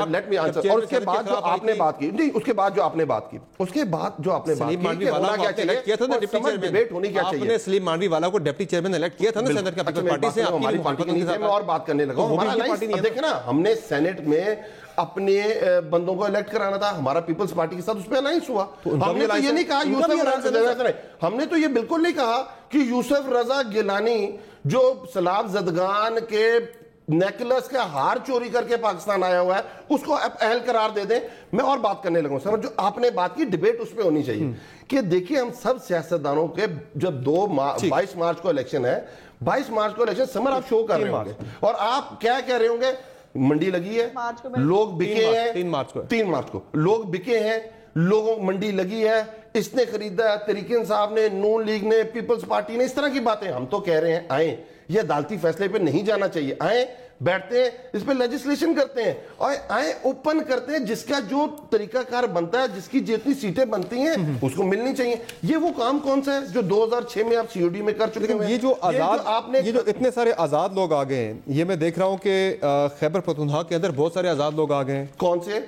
لیٹ می آنسر. اور اس کے بعد جو آپ نے بات کی, نہیں اس کے بعد جو آپ نے بات کی, اس کے بعد جو آپ نے بات کی کہ ہونا کیا چاہیے, ڈیبیٹ ہونی کیا چاہیے. آپ نے سلیم مانوی والا کو ڈپٹی چیئرمین الیکٹ کیا تھا نا سینٹ کا, پیپلز پارٹی سے. ہماری پارٹی کے نیچے میں اور بات کرنے لگا ہوں. ہمارا دیکھیں نا, ہم نے سینٹ میں اپنے بندوں کو الیکٹ کرانا تھا, ہمارا پیپلز پارٹی کے ساتھ اس پہ الائنس ہوا. ہم نے تو یہ نہیں کہا ہم نے تو یہ بالکل نہیں کہا کہ یوسف رضا گیلانی جو سیلاب زدگان کے نیکلس کا ہار چوری کر کے پاکستان آیا ہوا ہے, اس کو اہل قرار دے دیں. میں اور بات کرنے لگا ہوں سر, جو آپ نے بات کی ڈیبیٹ اس پہ ہونی چاہیے کہ دیکھیں ہم سب سیاستدانوں کے جب 22 مارچ کو الیکشن ہے, 22 مارچ کو الیکشن, سمر آپ شو کر رہے ہوں گے اور آپ کیا کہہ رہے ہوں گے, منڈی لگی ہے, لوگ بکے ہیں, 3 مارچ کو لوگ بکے ہیں, لوگوں منڈی لگی ہے, اس نے خریدا ہے, تحریک انصاف نے, نون لیگ نے, پیپلز پارٹی نے, اس طرح کی باتیں. ہم تو کہہ رہے ہیں آئیں, یہ عدالتی فیصلے پہ نہیں جانا چاہیے, آئیں بیٹھتے ہیں اس پہ لیجسلیشن کرتے ہیں, اور آئیں اوپن کرتے ہیں, جس کا جو طریقہ کار بنتا ہے, جس کی جتنی سیٹیں بنتی ہیں اس کو ملنی چاہیے. یہ وہ کام کون سا ہے جو 2006 میں آپ COD میں کر چکے ہیں. یہ جو آزاد, یہ جو اتنے سارے آزاد لوگ آ گئے ہیں, یہ میں دیکھ رہا ہوں کہ خیبر پختونخوا کے اندر بہت سارے آزاد لوگ آ گئے ہیں. کون سے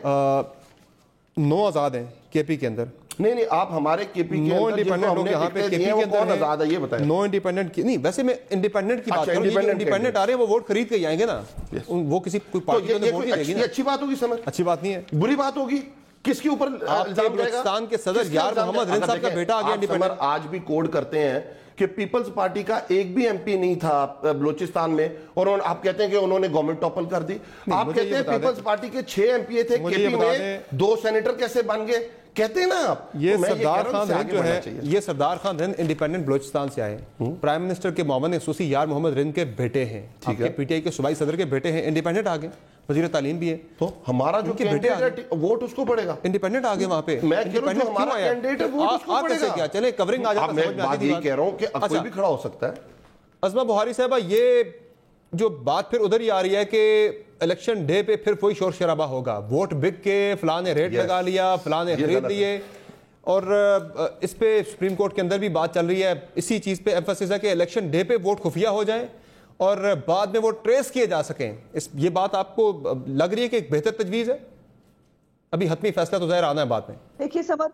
9 آزاد ہیں KP کے اندر. نہیں آپ ہمارے KP کے اندر جن کو ہم نے ٹکٹ دیے ہیں وہ کون آزاد ہے یہ بتائیں. 9 انڈیپینڈنٹ نہیں, ویسے میں انڈیپینڈنٹ کی بات کر رہا ہوں. انڈیپینڈنٹ آ رہے ہیں, وہ ووٹ خرید کے آئیں گے نا, وہ کسی کوئی پارٹی نے ووٹ نہیں دے گی نا. اچھی بات ہوگی سمجھ, اچھی بات نہیں ہے, بری بات ہوگی. کس کے اوپر الزام جائے گا؟ بلوچستان کے صدر یار محمد رن صاحب کا بیٹا آ گیا انڈیپینڈنٹ. آج بھی کوڈ کرتے ہیں کہ پیپلز پارٹی کا ایک بھی MP نہیں تھا بلوچستان میں, اور آپ کہتے ہیں کہ انہوں نے گورنمنٹ ٹاپل کر دی. آپ کہتے ہیں پیپلز پارٹی کے 6 MP تھے KP میں, 2 سینیٹر کیسے بن گئے کہتے ہیں نا آپ. یہ سردار خان رند جو ہے, یہ سردار خان رند انڈیپینڈنٹ بلوچستان سے آئے, پرائم منسٹر کے معاون خصوصی یار محمد رند کے بیٹے ہیں, آپ کے PTI کے صوبائی صدر کے بیٹے ہیں, انڈیپینڈنٹ آ گئے, وزیر تعلیم بھی ہے. تو ہمارا جو کینڈیڈیٹ ووٹ اس کو پڑے گا, انڈیپینڈنٹ آ گئے وہاں پہ. میں کہہ رہا ہوں جو ہمارا کینڈیڈیٹ ہے ووٹ اس کو پڑے گا. کیا چلے کورنگ آ جاتا, میں بات یہ کہہ رہا ہوں کہ کوئی بھی کھڑا ہو سکتا ہے. عظمہ بہاری صاحبہ, یہ جو بات پھر ادھر ہی آ رہی ہے کہ الیکشن ڈے پہ پھر کوئی شور شرابہ ہوگا, ووٹ بک کے فلاں نے ریٹ لگا لیا, فلاں نے خرید لیے, اور اس پہ سپریم کورٹ کے اندر بھی بات چل رہی ہے, اسی چیز پہ ایمفسس ہے کہ الیکشن ڈے پہ ووٹ خفیہ ہو جائیں اور بعد میں وہ ٹریس کیے جا سکیں. یہ بات آپ کو لگ رہی ہے کہ ایک بہتر تجویز ہے؟ ابھی حتمی فیصلہ تو ظاہر آنا ہے بعد میں. دیکھیے سمر,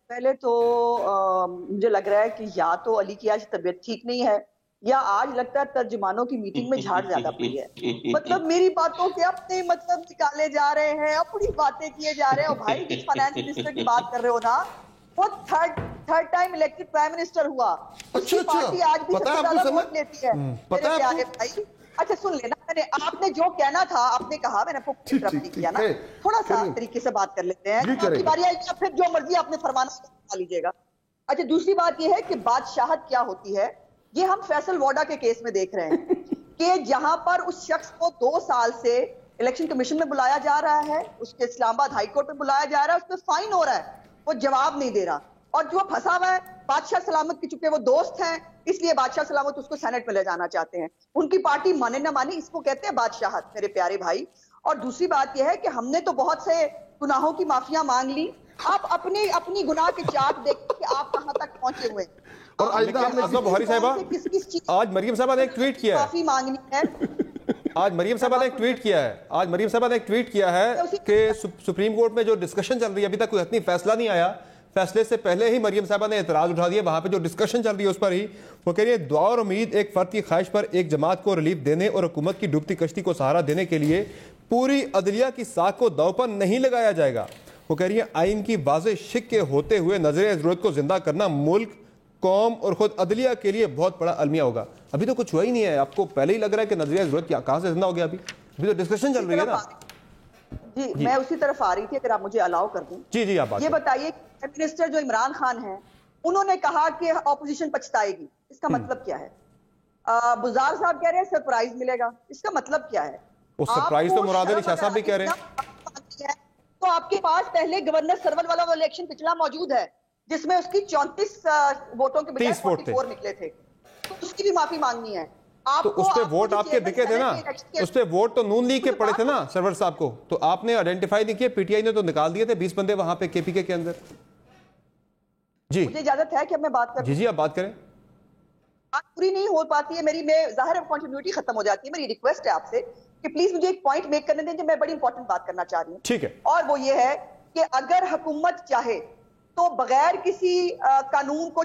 پہلے تو مجھے لگ رہا ہے کہ یا تو علی کی آج طبیعت ٹھیک نہیں ہے, یا آج لگتا ہے ترجمانوں کی میٹنگ میں جھاڑ زیادہ پڑی ہے. مطلب میری باتوں کے اپنے مطلب نکالے جا رہے ہیں, اپنی باتیں کیے جا رہے ہیں. بھائی جس فائنانس منسٹر کی بات کر رہے ہو نا, وہ third time elected prime minister ہوا, اس کی پارٹی آج بھی سب سے زیادہ ووٹ لیتی ہے میرے پیارے بھائی. اچھا سن لینا, آپ نے جو کہنا تھا آپ نے کہا, میں نے آپ کو انٹرپٹ نہیں کیا نا, تھوڑا سا طریقے سے بات کر لیتے ہیں. آپ کی باری آئی گی, پھر جو مرضی آپ نے فرمانا لیجیے گا. اچھا دوسری بات یہ ہے کہ بادشاہت کیا ہوتی ہے, یہ ہم فیصل ووڈا کے کیس میں دیکھ رہے ہیں کہ جہاں پر اس شخص کو 2 سال سے الیکشن کمیشن میں بلایا جا رہا ہے, اس کے اسلام آباد ہائی کورٹ میں بلایا جا رہا ہے, اس پہ فائن ہو رہا ہے, وہ جواب نہیں دے رہا, اور جو پھنسا ہوا ہے بادشاہ سلامت کی, چونکہ وہ دوست ہیں اس لیے بادشاہ سلامت اس کو سینٹ میں لے جانا چاہتے ہیں. ان کی پارٹی مانے نہ مانے, اس کو کہتے ہیں بادشاہت میرے پیارے بھائی. اور دوسری بات یہ ہے کہ ہم نے تو بہت سے گناہوں کی معافیاں مانگ لی, آپ اپنی گناہ کی چاٹ دیکھیں کہ آپ کہاں تک پہنچے ہوئے. اور عظمہ بہاری صاحبہ, آج مریم صاحبہ نے ایک ٹویٹ کیا ہے, معافی مانگنی ہے. آج مریم صاحبہ نے ایک ٹویٹ کیا ہے کہ سپریم کورٹ میں جو ڈسکشن چل رہی ہے, ابھی تک کوئی حتمی فیصلہ نہیں آیا, فیصلے سے پہلے ہی مریم صاحبہ نے اعتراض اٹھا دیا وہاں پہ جو ڈسکشن چل رہی ہے اس پر ہی. وہ کہہ رہی ہے دعا اور امید ایک فرد کی خواہش پر ایک جماعت کو ریلیف دینے اور حکومت کی ڈوبتی کشتی کو سہارا دینے کے لیے پوری عدلیہ کی ساکھ کو داؤ پر نہیں لگایا جائے گا. وہ کہہ رہی ہے آئین کی واضح شک کے ہوتے ہوئے نظر ضرورت کو زندہ کرنا ملک, قوم اور خود عدلیہ کے لیے بہت بڑا المیہ ہوگا. ابھی تو کچھ ہوا ہی نہیں ہے, آپ کو پہلے ہی لگ رہا ہے کہ نظریہ ضرورت کہاں سے زندہ ہو گیا؟ ابھی تو ڈسکشن چل رہی ہے نا. جی میں اسی طرف آ رہی تھی، اگر آپ مجھے الاؤ کر دیں. جی آپ بات یہ بتائیے پرائم منسٹر جو عمران خان ہیں انہوں نے کہا کہ اپوزیشن پچھتائے گی، اس کا مطلب کیا ہے؟ بزار صاحب کہہ رہے ہیں سرپرائز ملے گا، اس کا مطلب کیا ہے؟ سرپرائز تو مراد علی شاہ صاحب بھی کہہ رہے ہیں. تو آپ کے پاس پہلے گورنر سرور والا وہ الیکشن پچھلا موجود ہے جس میں اس کی 34 ووٹوں کے بجائے 44 نکلے تھے، تو اس کی بھی معافی مانگنی ہے. تو اس پہ ووٹ آپ کے بکے تھے نا، اس پہ ووٹ تو نون لیگ کے پڑے تھے نا سرور صاحب کو، تو آپ نے آئیڈینٹیفائی نہیں کیا، پی ٹی آئی نے تو نکال دیے تھے 20 بندے وہاں پہ کے پی کے اندر. جی مجھے اجازت ہے کہ اب میں بات کروں؟ جی آپ بات کریں. بات پوری نہیں ہو پاتی ہے میری، میں ظاہر ہے کنٹینیوٹی ختم ہو جاتی ہے. میری ریکویسٹ ہے آپ سے کہ پلیز مجھے ایک پوائنٹ میک کرنے دیں کہ میں بڑی امپورٹنٹ بات کرنا چاہ رہی ہوں. ٹھیک ہے. اور وہ یہ ہے کہ اگر حکومت چاہے تو بغیر کسی قانون کو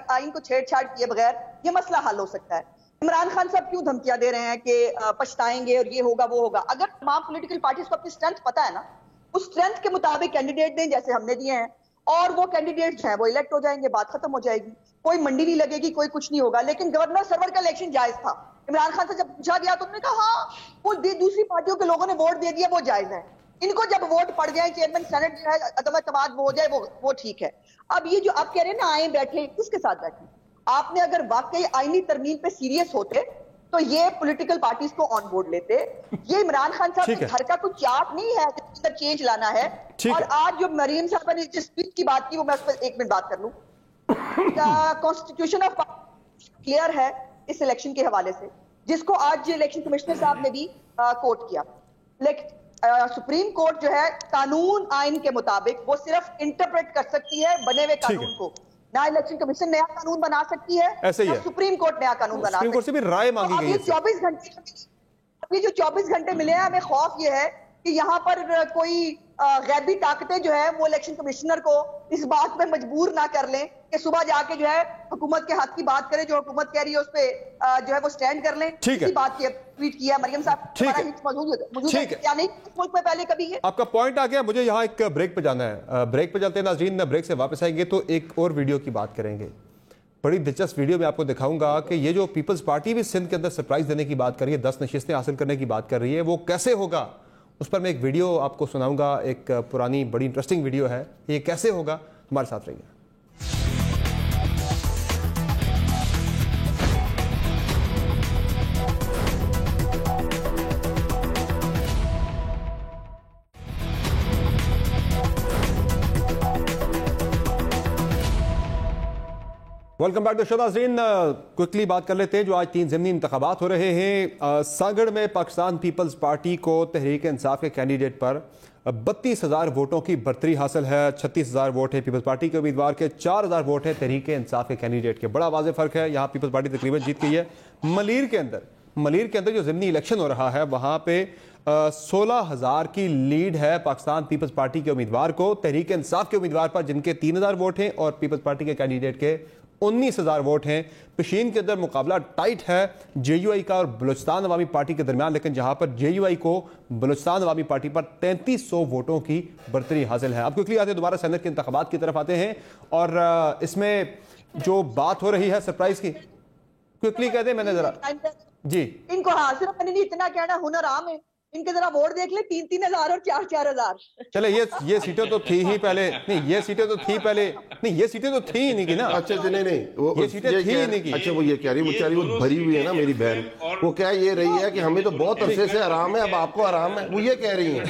آئین کو چھیڑ چھاڑ کیے بغیر یہ مسئلہ حل ہو سکتا ہے. عمران خان صاحب کیوں دھمکیاں دے رہے ہیں کہ پچھتائیں گے اور یہ ہوگا وہ ہوگا؟ اگر تمام پولیٹیکل پارٹیز کو اپنی اسٹرینتھ پتا ہے نا، اس اسٹرینتھ کے مطابق کینڈیڈیٹ دیں جیسے ہم نے دیے ہیں، اور وہ کینڈیڈیٹ ہیں وہ الیکٹ ہو جائیں گے، بات ختم ہو جائے گی، کوئی منڈی نہیں لگے گی، کوئی کچھ نہیں ہوگا. لیکن گورنر سرور کا الیکشن جائز تھا. عمران خان سے جب پوچھا گیا تو انہوں نے کہا ہاں وہ دوسری پارٹیوں کے لوگوں نے ووٹ دے دیا وہ جائز ہے، ان کو جب ووٹ پڑ جائے چیئرمین سینٹ جو ہے عدم اعتماد وہ ہو جائے وہ ٹھیک ہے. اب یہ جو آپ کہہ رہے ہیں نا آئیں بیٹھے، کس کے ساتھ بیٹھے؟ آپ نے اگر واقعی آئینی ترمیم پہ سیریس ہوتے تو یہ پولیٹیکل پارٹیز کو آن بورڈ لیتے. یہ عمران خان صاحب کے گھر کا کوئی چارٹ نہیں ہے جس پر چینج لانا ہے. اور آج جو مریم صاحبہ نے جس اسپیچ کی بات کی وہ میں اس پر 1 منٹ بات کر لوں. کانسٹیٹیوشن آف کلیئر ہے اس الیکشن کے حوالے سے، جس کو آج الیکشن کمشنر صاحب نے بھی کوٹ کیا. لیکن سپریم کورٹ جو ہے قانون آئین کے مطابق وہ صرف انٹرپریٹ کر سکتی ہے بنے ہوئے قانون کو، نہ الیکشن کمیشن نیا قانون بنا سکتی ہے نہ سپریم کورٹ نیا قانون بنا سکتی ہے. سپریم کورٹ سے بھی رائے مانگی گئی ہے. 24 گھنٹے ابھی جو 24 گھنٹے ملے ہیں، ہمیں خوف یہ ہے کہ یہاں پر کوئی غیبی طاقتیں جو ہے وہ الیکشن کمشنر کو اس بات پہ مجبور نہ کر لیں کہ صبح جا کے جو ہے حکومت کے حق کی بات کرے، جو حکومت کہہ رہی ہے اس پہ جو ہے وہ سٹینڈ کر لیں. اسی بات کی ٹویٹ کیا مریم صاحب موجود ہے کیا نہیں ملک میں پہلے کبھی ہے. آپ کا پوائنٹ آ گیا. مجھے یہاں ایک بریک پہ جانا ہے، بریک پہ چلتے ہیں ناظرین. بریک سے واپس آئیں گے تو ایک اور ویڈیو کی بات کریں گے. بڑی دلچسپ ویڈیو میں آپ کو دکھاؤں گا کہ یہ جو پیپلز پارٹی بھی سندھ کے اندر سرپرائز دینے کی بات کر رہی ہے، 10 نشستیں حاصل کرنے کی بات کر رہی ہے، وہ کیسے ہوگا اس پر میں ایک ویڈیو آپ کو سناؤں گا. ایک پرانی بڑی انٹرسٹنگ ویڈیو ہے. یہ کیسے ہوگا، ہمارے ساتھ رہیے. Welcome back to show. ناظرین کوئکلی بات کر لیتے ہیں جو آج 3 ضمنی انتخابات ہو رہے ہیں. سانگڑ میں پاکستان پیپلز پارٹی کو تحریک انصاف کے کینڈیڈیٹ پر 32,000 ووٹوں کی برتری حاصل ہے. 36,000 ووٹ ہیں پیپلز پارٹی کے امیدوار کے، 4,000 ووٹ ہیں تحریک انصاف کے کینڈیڈیٹ کے. بڑا واضح فرق ہے. یہاں پیپلز پارٹی تقریباً جیت گئی ہے. ملیر کے اندر جو ضمنی الیکشن ہو رہا ہے وہاں پہ 16,000 کی لیڈ ہے پاکستان پیپلز پارٹی کے امیدوار کو تحریک انصاف کے امیدوار پر، جن کے 3,000 ووٹ ہیں اور پیپلز پارٹی کے کینڈیڈیٹ کے 19,000 ووٹ ہیں. پشین کے اندر مقابلہ ٹائٹ ہے جے یو آئی کا اور بلوچستان عوامی پارٹی کے درمیان، لیکن جہاں پر جے یو آئی کو بلوچستان عوامی پارٹی پر 3300 ووٹوں کی برتری حاصل ہے. اب کوئکلی آتے ہیں دوبارہ سینٹ کے انتخابات کی طرف آتے ہیں، اور اس میں جو بات ہو رہی ہے سرپرائز کی، کوئکلی کہتے ہیں. میں نے ذرا جی ان کو حاصل میں نہیں اتنا کہنا ہنر عام ہے، ان کے ذرا ووٹ دیکھ لیں 3,000 اور 4,000. چلے یہ سیٹیں تو تھی ہی پہلے نہیں، یہ سیٹیں تو تھی پہلے نہیں، یہ سیٹیں تو تھی ہی نہیں کی نا. اچھا نہیں یہ سیٹیں تھی ہی نہیں کی. اچھا وہ یہ کہہ رہی بیچاری وہ بھری ہوئی ہے نا میری بہن، وہ کیا یہ رہی ہے کہ ہمیں تو بہت عرصے سے آرام ہے، اب آپ کو آرام ہے، وہ یہ کہہ رہی ہیں.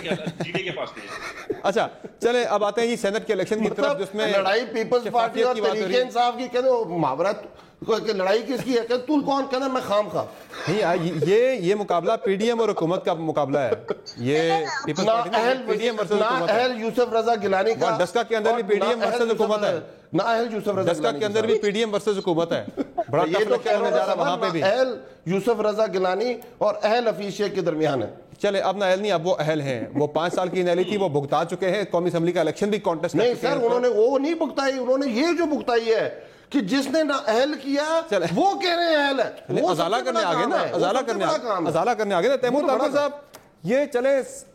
اچھا چلے اب آتے ہیں جی سینٹ کے الیکشن کی طرف، جس میں لڑائی پیپلز پارٹی اور تحریک انصاف کی کہتے ہیں محاورت کہ لڑائی کس کی ہے کہ تو کون کہنا میں خام خواہ نہیں. یہ مقابلہ پی ڈی ایم اور حکومت کا مقابلہ ہے. یہ پی ڈی ایم ورسز حکومت ہے. اہل یوسف رضا گیلانی کا ڈسکا کے اندر بھی پی ڈی ایم ورسز حکومت ہے. نہ اہل یوسف رضا ڈسکا کے اندر بھی پی ڈی ایم ورسز حکومت ہے. بڑا ٹف الیکشن ہونے جا رہا ہے وہاں پہ بھی. اہل یوسف رضا گیلانی اور اہل حفیظ شیخ کے درمیان ہے. چلے اب نہ اہل نہیں، اب وہ اہل ہیں. وہ 5 سال کی انہلی تھی وہ بھگتا چکے ہیں. قومی اسمبلی کا الیکشن بھی کانٹیسٹ نہیں سر، انہوں نے وہ نہیں بھگتائی، انہوں نے یہ جو بھگتائی ہے کہ جس نے نہ اہل کیا وہ کہہ رہے ہیں اہل ہے. ازالہ کرنے آگے نا، ازالہ کرنے آگے نا. تیمور طاہر صاحب یہ چلے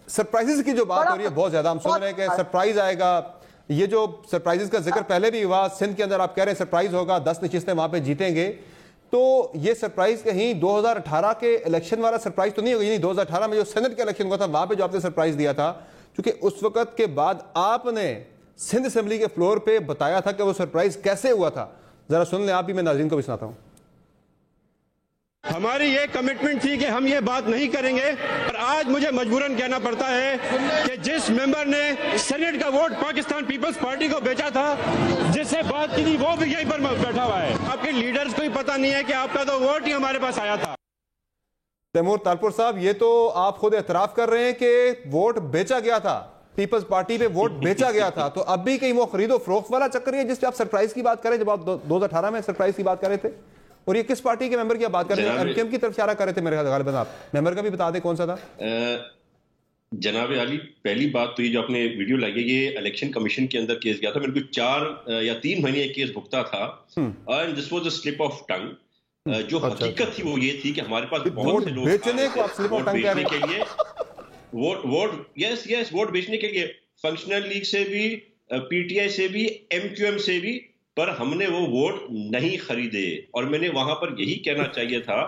سرپرائزز کی جو بات ہو رہی ہے بہت زیادہ، ہم سن رہے ہیں کہ سرپرائز آئے گا. یہ جو سرپرائزز کا ذکر پہلے بھی ہوا، سندھ کے اندر آپ کہہ رہے ہیں سرپرائز ہوگا، 10 نشستیں وہاں پہ جیتیں گے. تو یہ سرپرائز کہیں 2018 کے الیکشن والا سرپرائز تو نہیں ہوگا؟ یعنی 2018 میں جو سینٹ کا الیکشن ہوا تھا وہاں پہ جو آپ نے سرپرائز دیا تھا کیونکہ اس وقت کے بعد آپ نے سندھ اسمبلی کے فلور پہ بتایا تھا کہ وہ سرپرائز کیسے ہوا تھا. ذرا سن لیں آپ بھی, میں ناظرین کو بھی سناتا ہوں. ہماری یہ کمٹمنٹ تھی کہ ہم یہ بات نہیں کریں گے, اور آج مجھے مجبوراً کہنا پڑتا ہے کہ جس ممبر نے سینٹ کا ووٹ پاکستان پیپلز پارٹی کو بیچا تھا, جس سے بات کی تھی, وہ بھی یہیں پر بیٹھا ہوا ہے. آپ کے لیڈرز کو ہی پتہ نہیں ہے کہ آپ کا تو ووٹ ہی ہمارے پاس آیا تھا. تیمور تالپور صاحب, یہ تو آپ خود اعتراف کر رہے ہیں کہ ووٹ بیچا گیا تھا, پیپلز پارٹی پہ ووٹ بیچا گیا تھا, تو اب بھی کہیں وہ خرید و فروخت والا چکر ہے جس پہ آپ سرپرائز کی بات کریں, جب آپ 2018 میں سرپرائز کی بات کر رہے تھے؟ اور یہ کس پارٹی کے ممبر کی آپ بات کر رہے ہیں؟ ایم کیو ایم کی طرف اشارہ کر رہے تھے میرے خیال غالباً آپ. ممبر کا بھی بتا دیں کون سا تھا. جناب علی, پہلی بات تو یہ جو آپ نے ویڈیو لائی ہے, یہ الیکشن کمیشن کے اندر کیس گیا تھا, میرے کو 4 یا 3 مہینے ایک کیس بھگتا تھا, and this was a slip of tongue. جو حقیقت تھی وہ یہ تھی کہ ہمارے پاس بہت سے لوگ بیچنے کو آپ سلپ آف ٹنگ کہہ رہے ہیں. ووٹ بیچنے کے لیے فنکشنل لیگ سے بھی, پی ٹی آئی سے بھی, ایم کیو ایم سے بھی, پر ہم نے وہ ووٹ نہیں خریدے. اور میں نے وہاں پر یہی کہنا چاہیے تھا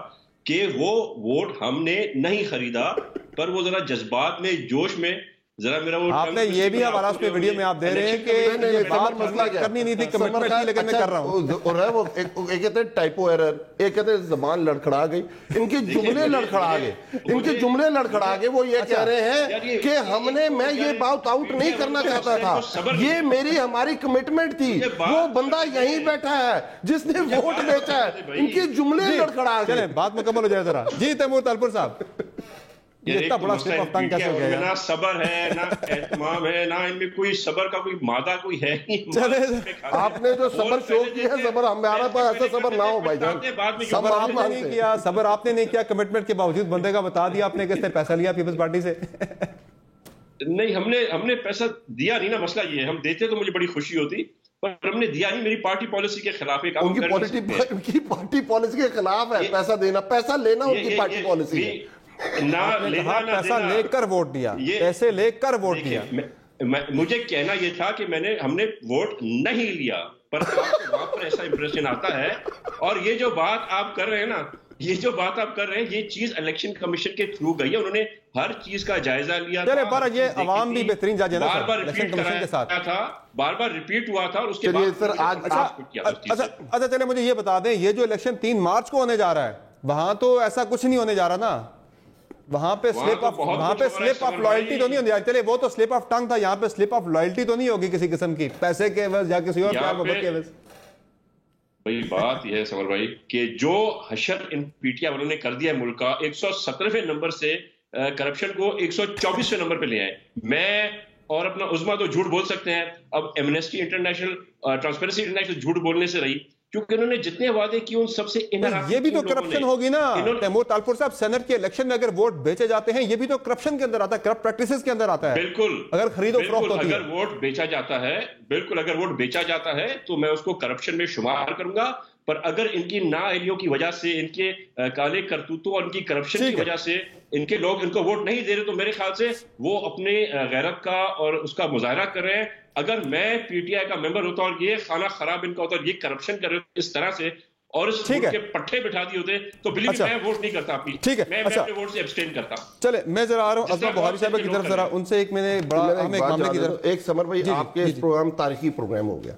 کہ وہ ووٹ ہم نے نہیں خریدا, پر وہ ذرا جذبات میں, جوش میں ذرا میرا ووٹ. آپ نے یہ بھی ہمارا اس پہ ویڈیو میں آپ دے رہے ہیں کہ یہ بات مسئلہ کرنی نہیں تھی, کمٹمنٹ تھی, لیکن میں کر رہا ہوں. اور ہے وہ ایک کہتے ہیں ٹائپو ایرر, ایک کہتے ہیں زبان لڑکھڑا گئی, ان کے جملے لڑکھڑا گئے, ان کے جملے لڑکھڑا گئے. وہ یہ کہہ رہے ہیں کہ ہم نے, میں یہ بات آؤٹ نہیں کرنا چاہتا تھا, یہ میری ہماری کمٹمنٹ تھی. وہ بندہ یہیں بیٹھا ہے جس نے ووٹ بیچا ہے, ان کے جملے لڑکھڑا گئے. چلیں بات مکمل ہو جائے ذرا. جی تیمور تالپور صاحب, اتنا بڑا سلپ آف ٹنگ کیسے ہو گیا؟ نہ صبر ہے, نہ اہتمام ہے, نہ ان میں کوئی صبر کا کوئی مادہ کوئی ہے نہیں. آپ نے جو صبر شو کیا ہے, صبر ہمارے پاس ایسا صبر نہ ہو بھائی جان. صبر آپ نے نہیں کیا, صبر آپ نے نہیں کیا, کمٹمنٹ کے باوجود بندے کا بتا دیا آپ نے کہ اس نے پیسہ لیا پیپلز پارٹی سے. نہیں, ہم نے پیسہ دیا نہیں نا, مسئلہ یہ ہے. ہم دیتے تو مجھے بڑی خوشی ہوتی, پر ہم نے دیا نہیں. میری پارٹی پالیسی کے خلاف ہے. ان کی پارٹی پالیسی کے خلاف ہے پیسہ دینا, پیسہ لینا ان کی پارٹی پالیسی ہے. پیسہ لے کر ووٹ دیا, پیسے لے کر ووٹ دیا. مجھے کہنا یہ تھا کہ ہم نے ووٹ نہیں لیا, پر وہاں پر ایسا امپریشن آتا ہے. اور یہ جو بات آپ کر رہے ہیں نا, یہ چیز الیکشن کمیشن کے تھرو گئی ہے. انہوں نے ہر چیز کا جائزہ لیا تھا. یہ عوام بھی بہترین جج ہے نا, بار بار ریپیٹ ہوا تھا, اور اس کے بعد. اچھا چلے مجھے یہ بتا دیں, یہ جو الیکشن 3 مارچ کو ہونے جا رہا ہے, وہاں تو ایسا کچھ نہیں ہونے جا رہا نا, وہاں پہ سلپ آف لائلٹی تو نہیں ہونے جا رہی. چلے وہ تو سلپ آف ٹنگ تھا, یہاں پہ سلپ آف لائلٹی تو نہیں ہوگی کسی قسم کی, پیسے کے عوض یا کسی اور پیار محبت کے عوض. بھائی بات یہ ہے سمر بھائی کہ جو حشر ان پی ٹی آئی والوں نے کر دیا ہے ملک کا, 117ویں نمبر سے کرپشن کو 124ویں نمبر پہ لے آئے. میں اور اپنا عظما تو جھوٹ بول سکتے ہیں, اب ایمنسٹی انٹرنیشنل, ٹرانسپیرنسی انٹرنیشنل جھوٹ بولنے سے رہی, کیونکہ انہوں نے جتنے وعدے کیے ان سب سے یہ بھی تو کرپشن ہوگی نا تیمور تالپور صاحب. سینٹ کے الیکشن میں اگر ووٹ بیچے جاتے ہیں, یہ بھی تو کرپشن کے اندر آتا ہے, کرپٹ پریکٹسز کے اندر آتا ہے. بالکل, اگر خرید و فروخت ہوتی ہے, اگر ووٹ بیچا جاتا ہے, بالکل اگر ووٹ بیچا جاتا ہے تو میں اس کو کرپشن میں شمار کروں گا. پر اگر ان کی نااہلیوں کی وجہ سے, ان کے کالے کرتوتوں اور ان کی کرپشن کی وجہ سے ان کے لوگ ان کو ووٹ نہیں دے رہے, تو میرے خیال سے وہ اپنے غیرت کا اور اس کا مظاہرہ کر رہے ہیں. اگر میں پی ٹی آئی کا ممبر ہوتا اور یہ خانہ خراب ان کا ہوتا اور یہ کرپشن کر رہے اس طرح سے, اور اس ووٹ کے پٹھے بٹھا دیے ہوتے, تو بلیو میں ووٹ نہیں کرتا اپنی. ٹھیک ہے, میں اپنے ووٹ سے ایبسٹین کرتا. چلے میں ذرا آ رہا ہوں ازما بخاری صاحب کی طرف, ذرا ان سے ایک میں نے بڑا اہم ایک معاملے کی طرف. ایک سمر بھائی, آپ کے اس پروگرام تاریخی پروگرام ہو گیا,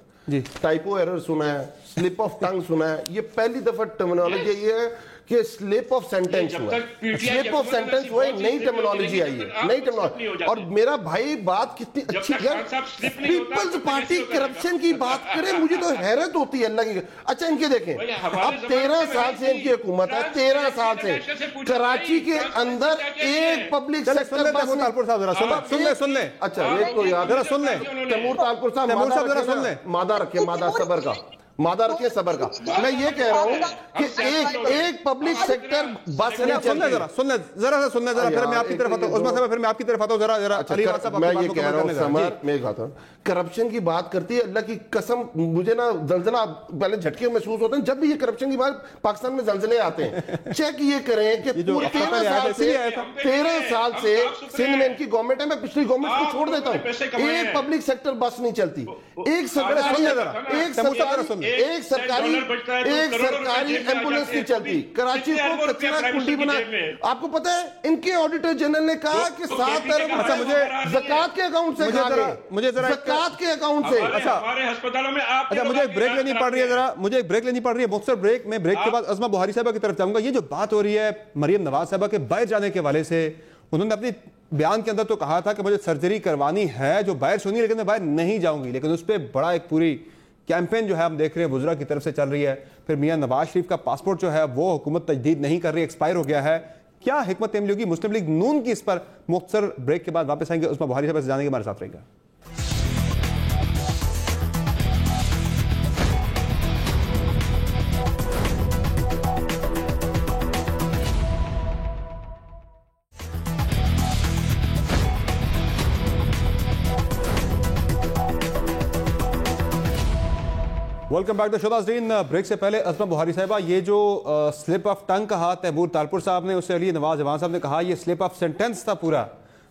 ٹائپو ایرر سنا ہے, سلپ آف ٹنگ سنا ہے, یہ پہلی دفعہ ٹرمینالوجی یہ ہے کہ سلپ آف سینٹنس ہوا ہے. سلپ آف سینٹنس ہوا ہے, نئی ٹرمینالوجی آئی ہے, نئی ٹرمینالوجی. اور میرا بھائی بات کتنی اچھی ہے, پیپلز پارٹی کرپشن کی بات کرے, مجھے تو حیرت ہوتی ہے اللہ کی. اچھا ان کے دیکھیں, اب 13 سال سے ان کی حکومت ہے, 13 سال سے کراچی کے اندر ایک پبلک سیکٹر بس. تالپور صاحب ذرا سن لیں. اچھا ایک تو یاد, ذرا سن لیں تیمور تالپور صاحب, مادہ رکھیں, مادہ صبر کا, مادہ رکھیں صبر کا. میں یہ کہہ رہا ہوں کہ ایک پبلک سیکٹر بس نہیں چلتی. ذرا پھر میں آپ کی طرف آتا ہوں, عثمان صاحب پھر میں آپ کی طرف آتا ہوں. ذرا میں یہ کہہ رہا ہوں سمر, میں کہتا ہوں کرپشن کی بات کرتی ہے, اللہ کی قسم مجھے نا زلزلہ پہلے جھٹکے محسوس ہوتے ہیں جب بھی یہ کرپشن کی بات پاکستان میں زلزلے آتے ہیں. چیک یہ کریں کہ 13 سال سے سندھ میں ان کی گورنمنٹ ہے, میں پچھلی گورنمنٹ کو چھوڑ دیتا ہوں, ایک پبلک سیکٹر بس نہیں چلتی. ایک ایک سرکاری ایمبولینس نہیں چلتی کراچی کو کچرا کنڈی بنا. آپ کو پتا ہے ان کے آڈیٹر جنرل نے کہا کہ 7 ارب مجھے زکات کے اکاؤنٹ سے کھا گئے, مجھے ذرا زکات کے اکاؤنٹ سے. ہمارے ہسپتالوں میں آپ مجھے ایک بریک لینی پڑ رہی ہے, ذرا مجھے ایک بریک لینی پڑ رہی ہے, مختصر بریک. میں بریک کے بعد عظمہ بہاری صاحبہ کی طرف جاؤں گا. یہ جو بات ہو رہی ہے مریم نواز صاحبہ کے باہر جانے کے حوالے سے, انہوں نے اپنی بیان کے اندر تو کہا تھا کہ مجھے سرجری کروانی ہے جو باہر سنی, لیکن میں باہر نہیں جاؤں گی. لیکن اس پہ بڑا ایک پوری کیمپین جو ہے ہم دیکھ رہے ہیں وزراء کی طرف سے چل رہی ہے. پھر میاں نواز شریف کا پاسپورٹ جو ہے وہ حکومت تجدید نہیں کر رہی, ایکسپائر ہو گیا ہے. کیا حکمت عملی ہوگی مسلم لیگ نون کی, اس پر مختصر بریک کے بعد واپس آئیں گے. عثمان بہاری صاحب سے جانے کے ہمارے ساتھ رہے گا. ویلکم بیک ٹو شو ناظرین. بریک سے پہلے عظمہ بہاری صاحبہ, یہ جو سلپ آف ٹنگ کہا تیمور تالپور صاحب نے, اس سے علی نواز ایوان صاحب نے کہا یہ سلپ آف سینٹنس تھا پورا,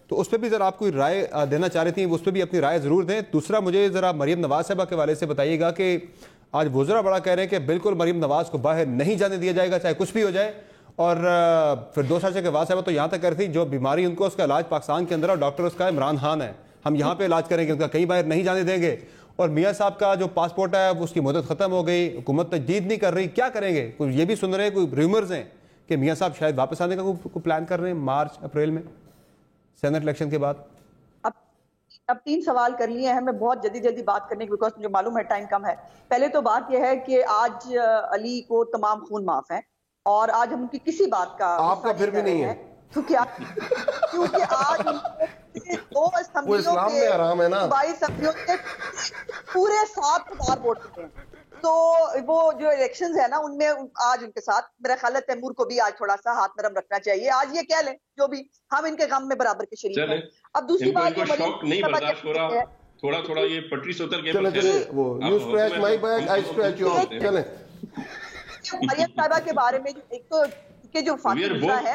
تو اس پہ بھی ذرا آپ کوئی رائے دینا چاہ رہی تھیں, اس پہ بھی اپنی رائے ضرور دیں. دوسرا مجھے ذرا مریم نواز صاحبہ کے حوالے سے بتائیے گا کہ آج وزراء بڑا کہہ رہے ہیں کہ بالکل مریم نواز کو باہر نہیں جانے دیا جائے گا چاہے کچھ بھی ہو جائے. اور پھر دوسرا کے نواز صاحبہ تو یہاں تک کر رہی تھی جو بیماری ان کو, اس کا علاج پاکستان کے اندر اور ڈاکٹر اس کا عمران خان ہے, ہم یہاں پہ علاج کریں گے, ان کا کہیں باہر نہیں جانے دیں گے. اور میاں صاحب کا جو پاسپورٹ ہے اس کی مدت ختم ہو گئی, حکومت تجدید نہیں کر رہی, کیا کریں گے؟ یہ بھی سن رہے ہیں کوئی ریومرز ہیں کہ میاں صاحب شاید واپس آنے کا کوئی پلان کر رہے ہیں مارچ اپریل میں سینٹ الیکشن کے بعد. اب 3 سوال کر لیے ہیں, میں بہت جلدی بات کرنے کی, بیکاز مجھے معلوم ہے ٹائم کم ہے. پہلے تو بات یہ ہے کہ آج علی کو تمام خون معاف ہے اور آج ہم ان کی کسی بات کا آپ کا پھر بھی نہیں ہے, کیونکہ آج دو اسمبلیوں کے 22 اسمبلیوں کے پورے 7,000 ووٹ ہوتے ہیں. تو وہ جو الیکشنز ہیں نا ان میں آج ان کے ساتھ میرا خیال ہے تیمور کو بھی آج تھوڑا سا ہاتھ نرم رکھنا چاہیے. آج یہ کہہ لیں جو بھی, ہم ان کے غم میں برابر کے شریک ہیں. اب دوسری بات نہیں برداشت ہو رہا, تھوڑا یہ پٹری سے اتر گئے. مریم صاحبہ کے بارے میں ایک تو کہ جو وفاقی وزرا ہے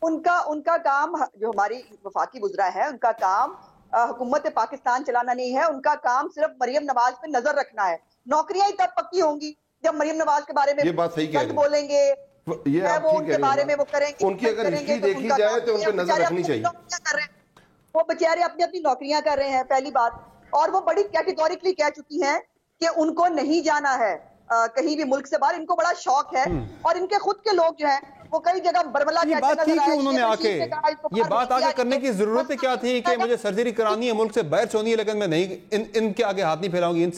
ان کا کام, جو ہماری وفاقی وزرا ہے ان کا کام حکومت پاکستان چلانا نہیں ہے, ان کا کام صرف مریم نواز پہ نظر رکھنا ہے. نوکریاں ہی تب پکی ہوں گی جب مریم نواز کے بارے میں غلط بولیں گے, وہ ان کے بارے میں وہ کریں گے, ان کی اگر ہسٹری دیکھی جائے تو ان پہ نظر رکھنی چاہیے. وہ بیچارے اپنی نوکریاں کر رہے ہیں پہلی بات, اور وہ بڑی کیٹیگوریکلی کہہ چکی ہیں کہ ان کو نہیں جانا ہے کہیں بھی ملک سے باہر. ان کو بڑا شوق ہے اور ان کے خود کے لوگ جو ہیں وہ کئی جگہ برملا یہ بات کی کہ انہوں نے یہ بات آگے کرنے کی ضرورت کیا تھی کہ مجھے سرجری کرانی ہے ملک سے باہر سے ہونی ہے, لیکن میں نہیں ان کے آگے ہاتھ نہیں پھیلاؤں گی, ان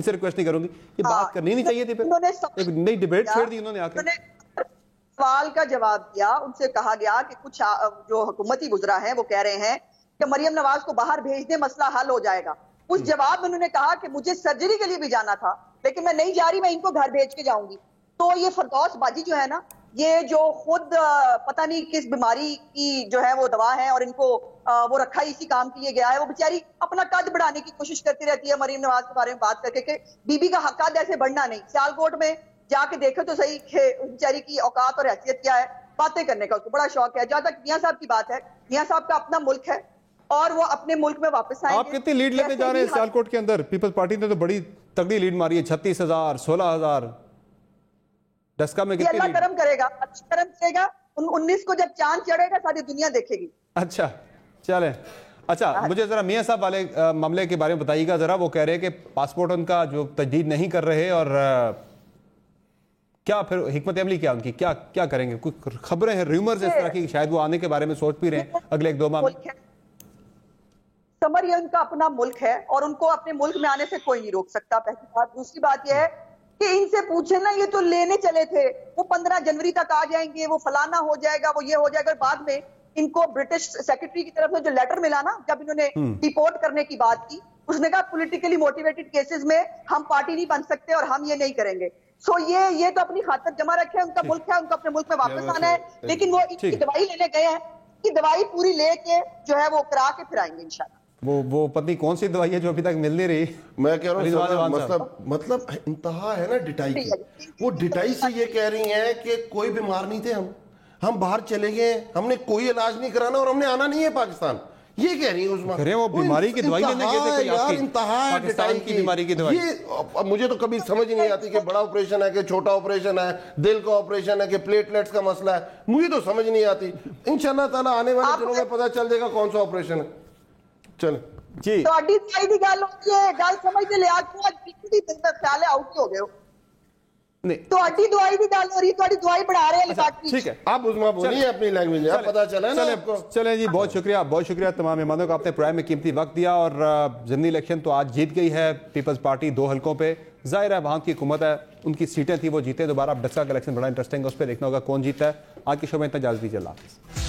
سے ریکویسٹ نہیں کروں گی. یہ بات کرنی نہیں چاہیے تھی, پھر ایک نئی ڈیبیٹ چھیڑ دی انہوں نے. آگے سوال کا جواب دیا, ان سے کہا گیا کہ کچھ جو حکومتی وزراء ہیں وہ کہہ رہے ہیں کہ مریم نواز کو باہر بھیج دیں مسئلہ حل ہو جائے گا. اس جواب میں انہوں نے کہا کہ مجھے سرجری کے لیے بھی جانا تھا لیکن میں نہیں جا رہی, میں ان کو گھر بھیج کے جاؤں گی. تو یہ فردوس باجی جو ہے نا, یہ جو خود پتہ نہیں کس بیماری کی جو ہے وہ دوا ہے اور ان کو وہ رکھا اسی کام کے لیے گیا ہے, وہ بیچاری اپنا قد بڑھانے کی کوشش کرتی رہتی ہے مریم نواز کے بارے میں بات کر کے کہ بی بی کا قد ایسے بڑھنا نہیں. سیالکوٹ میں جا کے دیکھو تو صحیح کہ بیچاری کی اوقات اور حیثیت کیا ہے, باتیں کرنے کا اس کو بڑا شوق ہے. جہاں تک میاں صاحب کی بات ہے, میاں صاحب کا اپنا ملک ہے اور وہ اپنے ملک میں واپس آئیں گے. آپ کتنی لیڈ لیتے جا رہے ہیں سیالکوٹ کے اندر؟ پیپلز پارٹی نے تو بڑی تگڑی لیڈ ماری ہے, 36,000 16,000. ڈسکا میں کتنی اللہ کرم کرے گا, اچھا کرم کرے گا. 19 کو جب چاند چڑھے گا ساری دنیا دیکھے گی. اچھا چلیں. اچھا مجھے ذرا میاں صاحب والے معاملے کے بارے میں بتائیے گا ذرا. وہ کہہ رہے ہیں کہ پاسپورٹ ان کا جو تجدید نہیں کر رہے, اور کیا پھر حکمت عملی کیا ان کی, کیا کریں گے؟ کوئی خبریں ہیں, ریومرز اس طرح کی شاید وہ آنے کے بارے میں سوچ بھی رہے ہیں اگلے 1-2 ماہ میں. سمر یہ ان کا اپنا ملک ہے اور ان کو اپنے ملک میں آنے سے کوئی نہیں روک سکتا, پہلی بات. دوسری بات یہ ہے کہ ان سے پوچھیں نا, یہ تو لینے چلے تھے, وہ 15 جنوری تک آ جائیں گے, وہ فلانا ہو جائے گا, وہ یہ ہو جائے گا. بعد میں ان کو برٹش سیکرٹری کی طرف سے جو لیٹر ملا نا جب انہوں نے ڈیپورٹ کرنے کی بات کی, اس نے کہا پولیٹیکلی موٹیویٹڈ کیسز میں ہم پارٹی نہیں بن سکتے اور ہم یہ نہیں کریں گے. سو یہ تو اپنی خاطر جمع رکھے, ان کا ملک ہے, ان کو اپنے ملک میں واپس آنا ہے. لیکن وہ ان کی دوائی لینے گئے ہیں, کہ دوائی پوری لے کے جو ہے وہ کرا کے پھر آئیں گے انشاءاللہ. وہ پتہ کون سی دوائی ہے جو ابھی تک مل نہیں رہی. میں کہہ رہا ہوں مطلب انتہا ہے نا ڈٹائی کی. وہ ڈٹائی سے یہ کہہ رہی ہیں کہ کوئی بیمار نہیں تھے, ہم باہر چلے گئے, ہم نے کوئی علاج نہیں کرانا اور ہم نے آنا نہیں ہے پاکستان. یہ کہہ رہی ہیں عثمان کہہ رہے ہیں وہ بیماری کی دوائی لینے گئے تھے کوئی آپ کی انتہا پاکستان کی بیماری کی دوائی. یہ مجھے تو کبھی سمجھ نہیں آتی کہ بڑا آپریشن ہے کہ چھوٹا آپریشن ہے, دل کا آپریشن ہے کہ پلیٹلیٹس کا مسئلہ ہے, مجھے تو سمجھ نہیں آتی. انشاءاللہ تعالیٰ آنے والے دنوں میں پتہ چل جائے گا کون سا آپریشن ہے. چلیں جی ਤੁਹਾਡੀ ਦਵਾਈ ਦੀ ਗੱਲ ਹੋਈ ਹੈ, ਗੱਲ ਸਮਝਦੇ ਲਿਆ ਕਿ ਅੱਜ ਕਿੰਨੀ ਬਿਜ਼ਨਸ ਖਿਆਲ ਹੈ ਆਊਟ ਹੋ ਗਏ ਹੋ. نہیں ਤੁਹਾਡੀ ਦਵਾਈ ਦੀ ਗੱਲ ਹੋ ਰਹੀ ਹੈ, ਤੁਹਾਡੀ ਦਵਾਈ بڑھا رہے ہیں لیبارٹری. ٹھیک ہے, آپ عثمان بولیے اپنی لینگویج میں, اب پتہ چلا ہے نا آپ کو. چلیں جی, بہت شکریہ تمام مہمانوں کا, آپ نے پروگرام میں قیمتی وقت دیا. اور ضمنی الیکشن تو آج جیت گئی ہے پیپلز پارٹی 2 حلقوں پہ. ظاہر ہے وہاں کی حکومت ہے, ان کی سیٹیں تھیں وہ جیتے دوبارہ. اب ڈسکا کا الیکشن بڑا انٹرسٹنگ ہے, اس پہ دیکھنا ہوگا کون جیتا ہے. آج کے شو میں اتنا اجازت دیجیے, اللہ حافظ.